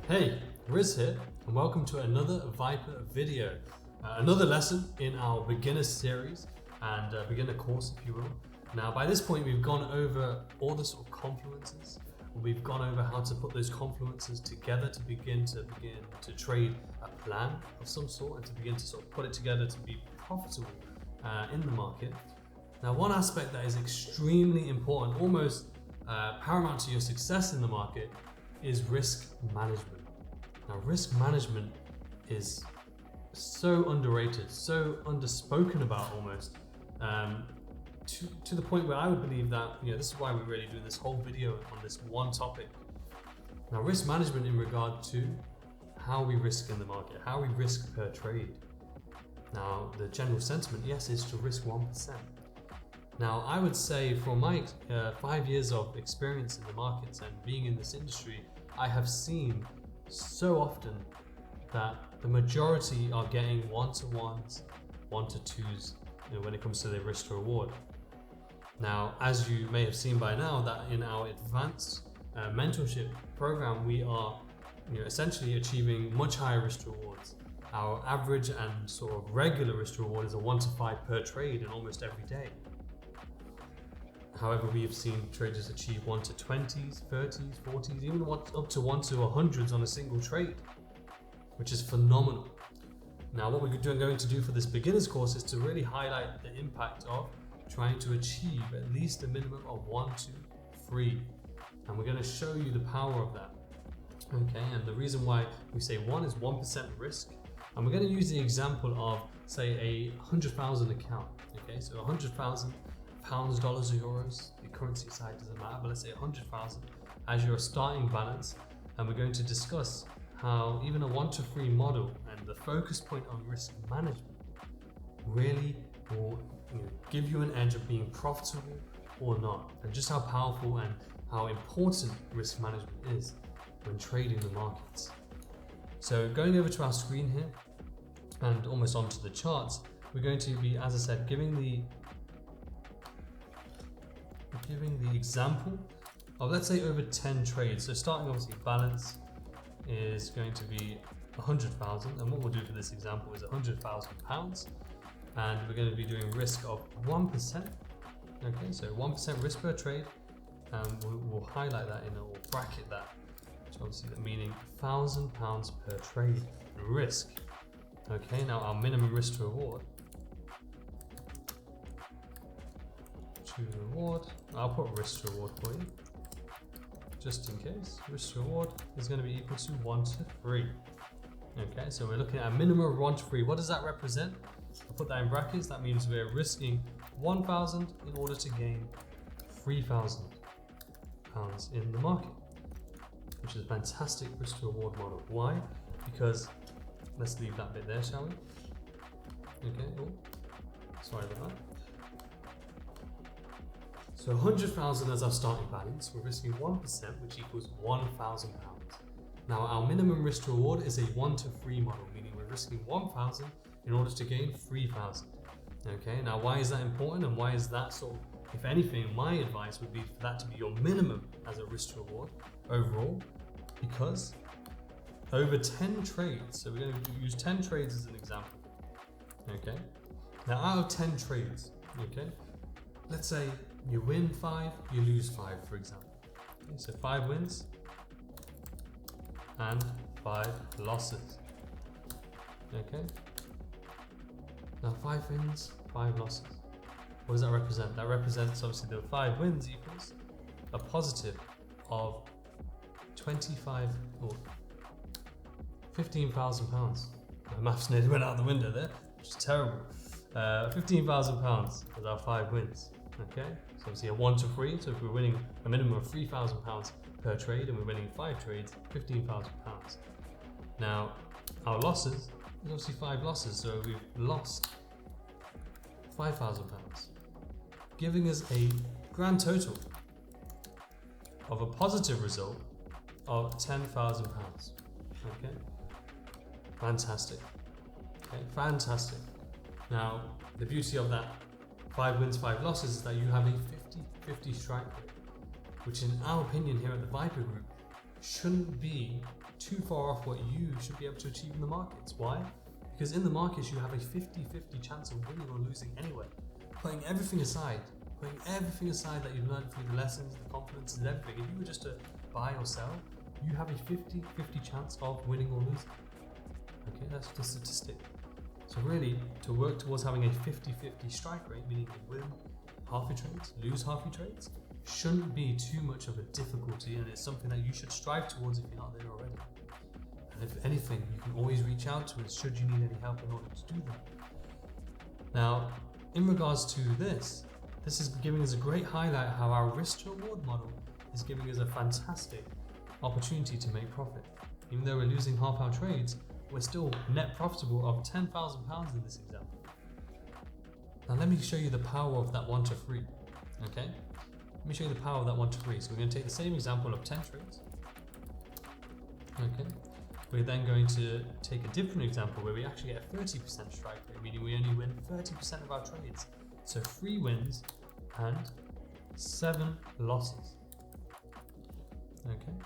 Hey, Riz here, and welcome to another Viper video. Another lesson in our beginner series and beginner course, if you will. Now, by this point, we've gone over all the sort of confluences. We've gone over how to put those confluences together to begin to trade a plan of some sort and to begin to sort of put it together to be profitable in the market. Now, one aspect that is extremely important, almost paramount to your success in the market, is risk management. Now, risk management is so underrated, so underspoken about almost, to the point where I would believe that, this is why we're really doing this whole video on this one topic. Now, risk management in regard to how we risk in the market, how we risk per trade. Now, the general sentiment, yes, is to risk 1%. Now, I would say from my 5 years of experience in the markets and being in this industry, I have seen so often that the majority are getting 1-to-1s, 1-to-2s when it comes to their risk to reward. Now, as you may have seen by now, that in our advanced mentorship program, we are essentially achieving much higher risk to rewards. Our average and sort of regular risk to reward is a 1-to-5 per trade in almost every day. However, we have seen traders achieve 1-to-20s, 30s, 40s, even up to 1-to-100s on a single trade, which is phenomenal. Now, what we're going to do for this beginner's course is to really highlight the impact of trying to achieve at least a minimum of 1-to-3. And we're going to show you the power of that. Okay, and the reason why we say 1 is 1% risk. And we're going to use the example of, say, a 100,000 account. Okay, so 100,000 pounds, dollars, or euros, the currency side doesn't matter, but let's say 100,000 as your starting balance. And we're going to discuss how even a 1-to-3 model and the focus point on risk management really will give you an edge of being profitable or not, and just how powerful and how important risk management is when trading the markets. So going over to our screen here and almost onto the charts, we're going to be, as I said, giving the example of, let's say, over 10 trades. So starting obviously balance is going to be 100,000, and what we'll do for this example is 100,000 pounds, and we're going to be doing risk of 1%. Okay, so 1% risk per trade, and we'll highlight that we'll bracket that. So obviously the meaning £1,000 per trade risk. Okay, now our minimum risk to reward. I'll put risk to reward for you, just in case. Risk to reward is going to be equal to 1-to-3. Okay, so we're looking at a minimum of 1-to-3. What does that represent? I'll put that in brackets. That means we're risking 1,000 in order to gain 3,000 pounds in the market, which is a fantastic risk to reward model. Why? Because let's leave that bit there, shall we? Okay. Oh, sorry about that. So 100,000 as our starting balance, we're risking 1%, which equals 1,000 pounds. Now, our minimum risk to reward is a 1-to-3 model, meaning we're risking 1,000 in order to gain 3,000. Okay, now why is that important, and why is that sort of, if anything, my advice would be for that to be your minimum as a risk to reward overall, because over 10 trades, so we're going to use 10 trades as an example. Okay, now out of 10 trades, okay, let's say you win 5, you lose 5, for example. Okay, so 5 wins and 5 losses. Okay. Now 5 wins, 5 losses. What does that represent? That represents obviously the 5 wins equals a positive of 25 or 15,000 pounds. My maths nearly went out the window there, which is terrible. 15,000 pounds was our 5 wins. Okay, so obviously a 1-to-3. So if we're winning a minimum of 3,000 pounds per trade and we're winning 5 trades, 15,000 pounds. Now our losses is obviously 5 losses, so we've lost 5,000 pounds, giving us a grand total of a positive result of 10,000 pounds. Okay, fantastic. Okay, fantastic. Now, the beauty of that 5 wins, 5 losses is that you have a 50-50 strike rate, which in our opinion here at the Viper Group shouldn't be too far off what you should be able to achieve in the markets. Why? Because in the markets you have a 50-50 chance of winning or losing anyway. Putting everything aside that you've learned through the lessons, the confidence and everything, if you were just to buy or sell, you have a 50-50 chance of winning or losing. Okay, that's the statistic. So really, to work towards having a 50-50 strike rate, meaning you win half your trades, lose half your trades, shouldn't be too much of a difficulty, and it's something that you should strive towards if you're not there already. And if anything, you can always reach out to us should you need any help in order to do that. Now, in regards to this is giving us a great highlight how our risk to reward model is giving us a fantastic opportunity to make profit. Even though we're losing half our trades, we're still net profitable of £10,000 in this example. Now let me show you the power of that 1 to 3. Okay? Let me show you the power of that 1 to 3. So we're going to take the same example of 10 trades. Okay? We're then going to take a different example where we actually get a 30% strike rate, meaning we only win 30% of our trades. So 3 wins and 7 losses. Okay?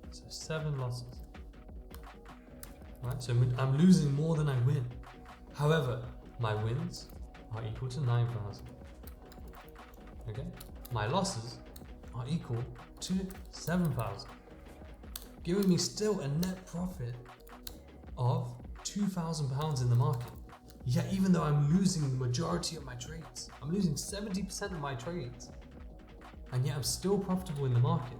So 7 losses. Right, so I'm losing more than I win. However, my wins are equal to 9,000. Okay, my losses are equal to 7,000, giving me still a net profit of £2,000 in the market. Yet, even though I'm losing the majority of my trades, I'm losing 70% of my trades, and yet I'm still profitable in the market.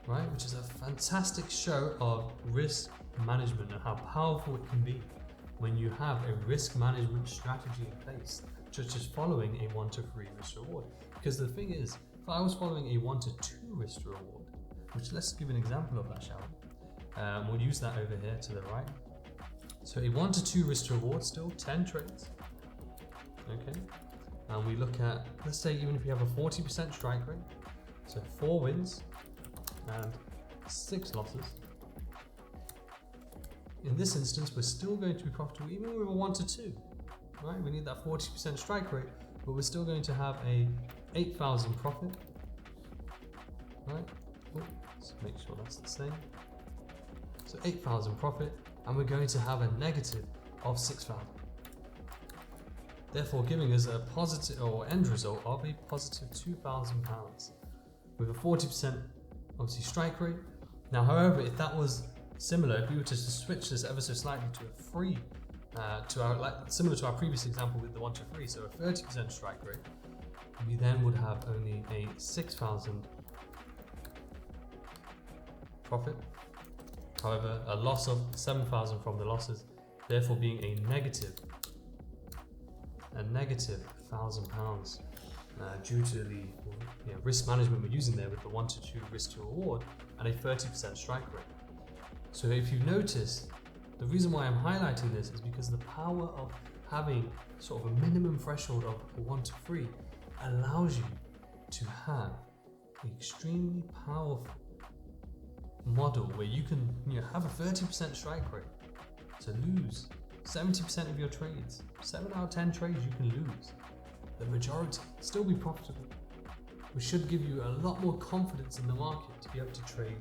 Right, which is a fantastic show of risk management and how powerful it can be when you have a risk management strategy in place, such as following a 1 to 3 risk to reward. Because the thing is, if I was following a 1 to 2 risk to reward, which let's give an example of that, shall we? We'll use that over here to the right. So a 1 to 2 risk to reward, still 10 trades. Okay, and we look at, let's say even if you have a 40% strike rate, so 4 wins and 6 losses. In this instance, we're still going to be profitable even with a 1 to 2. Right? We need that 40% strike rate, but we're still going to have a 8,000 profit. Right? Let's make sure that's the same. So 8,000 profit, and we're going to have a negative of 6,000. Therefore, giving us a positive or end result of a positive £2,000 with a 40% obviously strike rate. Now, however, if that was similar, if we were to switch this ever so slightly to a 3, similar to our previous example with the 1 to 3, so a 30% strike rate, we then would have only a 6,000 profit. However, a loss of 7,000 from the losses, therefore being a negative £1,000 due to the risk management we're using there with the 1 to 2 risk to reward and a 30% strike rate. So if you notice, the reason why I'm highlighting this is because the power of having sort of a minimum threshold of 1 to 3 allows you to have an extremely powerful model where you can have a 30% strike rate to lose 70% of your trades. 7 out of 10 trades you can lose. The majority still be profitable, which should give you a lot more confidence in the market to be able to trade,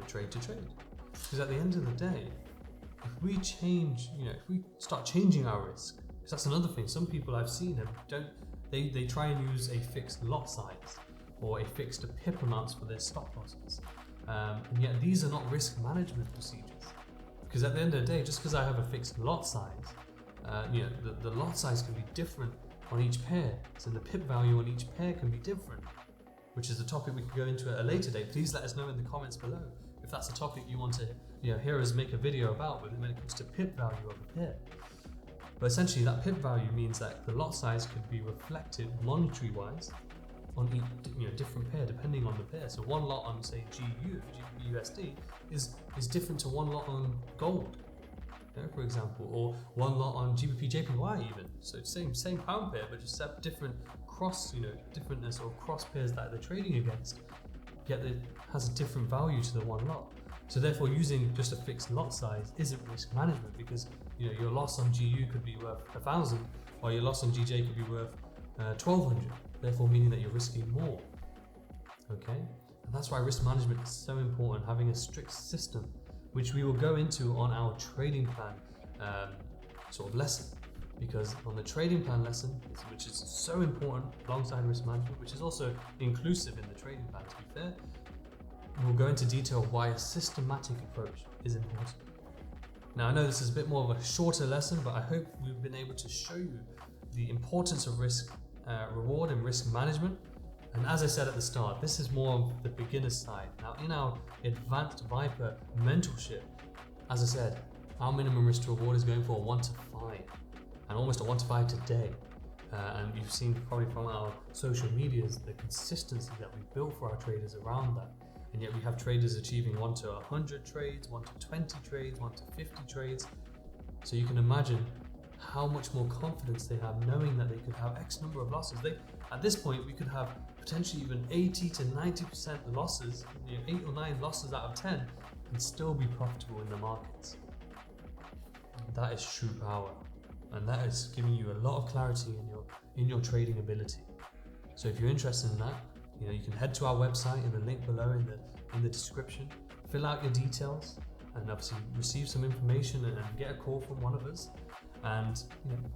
trade to trade. Because at the end of the day, if we change, if we start changing our risk, because that's another thing. Some people I've seen they try and use a fixed lot size or a fixed pip amounts for their stop losses, and yet these are not risk management procedures. Because at the end of the day, just because I have a fixed lot size, the lot size can be different on each pair. So the pip value on each pair can be different, which is a topic we can go into at a later date. Please let us know in the comments below if that's a topic you want to hear us make a video about when it comes to pip value of a pair. But essentially that pip value means that the lot size could be reflected monetary wise on each different pair depending on the pair. So one lot on say GBUSD is different to one lot on gold, for example, or one lot on GBP/JPY even. So same pound pair, but just different cross, differentness or cross pairs that they're trading against, yet it has a different value to the one lot. So therefore, using just a fixed lot size isn't risk management, because your loss on GU could be worth 1,000, while your loss on GJ could be worth 1,200, therefore meaning that you're risking more. Okay, and that's why risk management is so important, having a strict system, which we will go into on our trading plan sort of lesson. Because on the trading plan lesson, which is so important alongside risk management, which is also inclusive in the trading plan to be fair, we'll go into detail why a systematic approach is important. Now I know this is a bit more of a shorter lesson, but I hope we've been able to show you the importance of risk reward and risk management. And as I said at the start, this is more of the beginner side. Now in our advanced Viper mentorship, as I said, our minimum risk to reward is going for a 1 to 5. And almost a 1 to 5 today. And you've seen probably from our social medias the consistency that we've built for our traders around that. And yet we have traders achieving 1 to 100 trades, 1 to 20 trades, 1 to 50 trades. So you can imagine how much more confidence they have knowing that they could have X number of losses. At this point, we could have potentially even 80 to 90% losses, 8 or 9 losses out of 10, and still be profitable in the markets. That is true power. And that is giving you a lot of clarity in your trading ability. So if you're interested in that, you can head to our website in the link below in the description, fill out your details, and obviously receive some information and get a call from one of us, and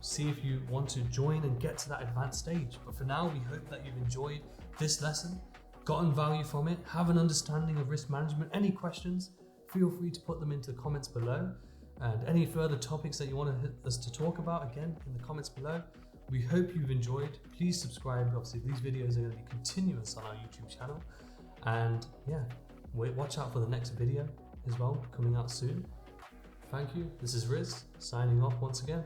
see if you want to join and get to that advanced stage. But for now, we hope that you've enjoyed this lesson, gotten value from it, have an understanding of risk management. Any questions, feel free to put them into the comments below. And any further topics that you want us to talk about, again, in the comments below. We hope you've enjoyed. Please subscribe. Obviously, these videos are going to be continuous on our YouTube channel. And yeah, watch out for the next video as well, coming out soon. Thank you. This is Riz, signing off once again.